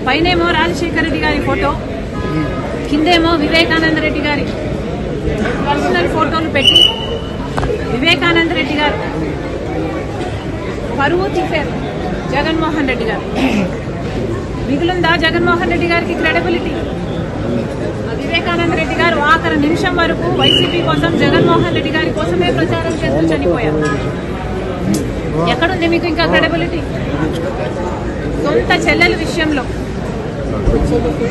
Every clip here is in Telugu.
పైనేమో రాజశేఖర రెడ్డి గారి ఫోటో, కిందేమో వివేకానంద రెడ్డి గారి పర్సనల్ ఫోటోలు పెట్టి వివేకానంద రెడ్డి గారు పరువు తీశారు జగన్మోహన్ రెడ్డి గారు. మిగులుందా జగన్మోహన్ రెడ్డి గారికి క్రెడిబిలిటీ? వివేకానంద రెడ్డి గారు ఆఖరి నిమిషం వరకు వైసీపీ కోసం, జగన్మోహన్ రెడ్డి గారి కోసమే ప్రచారం చేస్తూ చనిపోయారు. ఎక్కడుంది మీకు ఇంకా క్రెడిబిలిటీ? సొంత చెల్లెల విషయంలో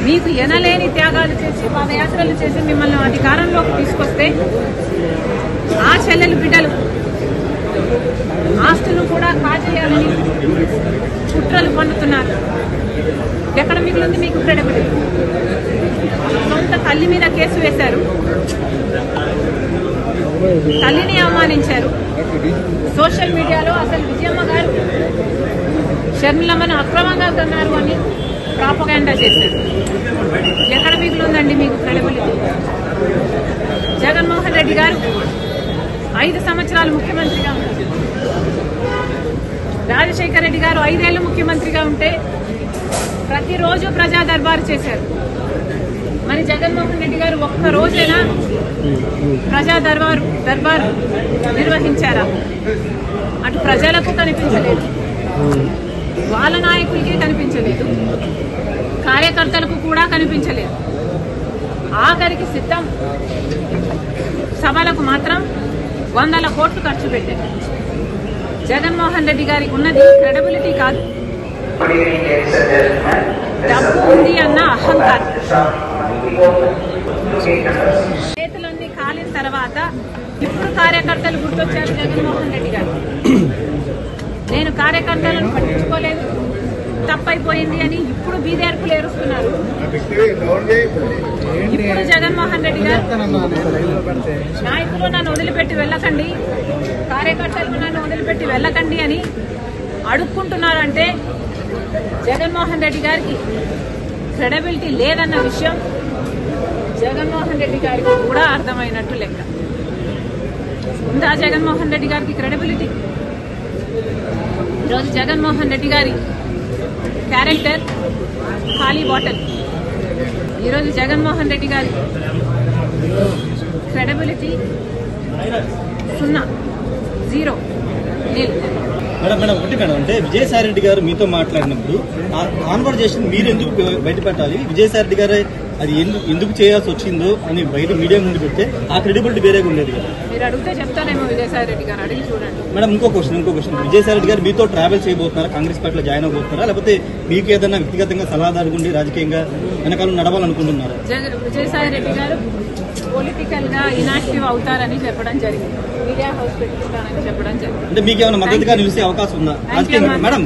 మీకు ఎనలేని త్యాగాలు చేసి, పాదయాత్రలు చేసి మిమ్మల్ని అధికారంలోకి తీసుకొస్తే ఆ చెల్లెలు బిడ్డలు ఆస్తులు కూడా కాజేయాలని కుట్రలు పన్నుతున్నారు. ఎక్కడ మిగిలింది మీకు క్రెడిబిలిటీ? సొంత తల్లి మీద కేసు వేశారు, తల్లిని అవమానించారు. సోషల్ మీడియాలో అసలు విజయమ్మ గారు షర్మిలమ్మను అక్రమంగా కన్నారు అని ప్రాపగాండా చేశారు. ఎక్కడ మిగిలిందండి మీకు క్రెడిబిలిటీ? జగన్మోహన్ రెడ్డి గారు 5 సంవత్సరాలు ముఖ్యమంత్రిగా ఉన్నారు. రాజశేఖర రెడ్డి గారు 5 ఏళ్లు ముఖ్యమంత్రిగా ఉంటే ప్రతిరోజు ప్రజా దర్బారు చేశారు. మరి జగన్మోహన్ రెడ్డి గారు ఒక్క రోజైనా ప్రజా దర్బారు నిర్వహించారా? అటు ప్రజలకు కనిపించలేదు, వాళ్ళ నాయకులకి కనిపించలేదు, కార్యకర్తలకు కూడా కనిపించలేదు. ఆఖరికి సిద్ధం సభలకు మాత్రం 100 కోట్లు ఖర్చు పెట్టారు. జగన్మోహన్ రెడ్డి గారికి ఉన్నది క్రెడిబిలిటీ కాదు, డబ్బు ఉంది అన్న అహంకారం. చేతులన్నీ కాలిన తర్వాత ఇప్పుడు కార్యకర్తలు గుర్తొచ్చారు జగన్మోహన్ రెడ్డి గారు. నేను కార్యకర్తలను పట్టించుకోలేదు, తప్పైపోయింది అని ఇప్పుడు బీదేర్పులు ఏరుస్తున్నారు. ఇప్పుడు జగన్మోహన్ రెడ్డి గారు నాయకులు నన్ను వదిలిపెట్టి వెళ్ళకండి, కార్యకర్తలు నన్ను వదిలిపెట్టి వెళ్ళకండి అని అడుక్కుంటున్నారంటే జగన్మోహన్ రెడ్డి గారికి క్రెడిబిలిటీ లేదన్న విషయం జగన్మోహన్ రెడ్డి గారికి కూడా అర్థమైనట్టు లెక్క. ఉందా జగన్మోహన్ రెడ్డి గారికి క్రెడిబిలిటీ? ఈరోజు జగన్మోహన్ రెడ్డి గారి క్యారెక్టర్ ఖాళీ బాటిల్. ఈరోజు జగన్మోహన్ రెడ్డి గారి క్రెడిబిలిటీ 0, 0, 0. మేడం ఒకటి మేడం, అంటే విజయసాయి రెడ్డి గారు మీతో మాట్లాడినప్పుడు ఆ కాన్వర్జేషన్ మీరు ఎందుకు బయటపెట్టాలి? విజయసాయి రెడ్డి గారు అది ఎందుకు చేయాల్సి వచ్చిందో అని బయట మీడియా ముందు పెడితే ఆ క్రెడిబిలిటీ వేరేగా ఉండేది కదా. మీరు అడిగితే చెప్తానేమో విజయసాయి రెడ్డి గారు, అడిగి చూడండి. మేడం ఇంకో క్వశ్చన్, విజయసాయి రెడ్డి గారు మీతో ట్రావెల్ చేయబోతున్నారా? కాంగ్రెస్ పార్టీలో జాయిన్ అవబోతున్నారా? లేకపోతే మీకు ఏదైనా వ్యక్తిగతంగా సలహాదారు ఉండి రాజకీయంగా వెనకాల నడవాలనుకుంటున్నారా? విజయసాయి రెడ్డి గారు పొలిటికల్ గా ఇనాక్టివ్ అవుతారని చెప్పడం జరిగింది, మీడియా హౌస్ పెట్టుకుంటారని చెప్పడం జరిగింది. అంటే మీకు ఏమైనా మద్దతుగా నిలిచే అవకాశం ఉందా? మేడం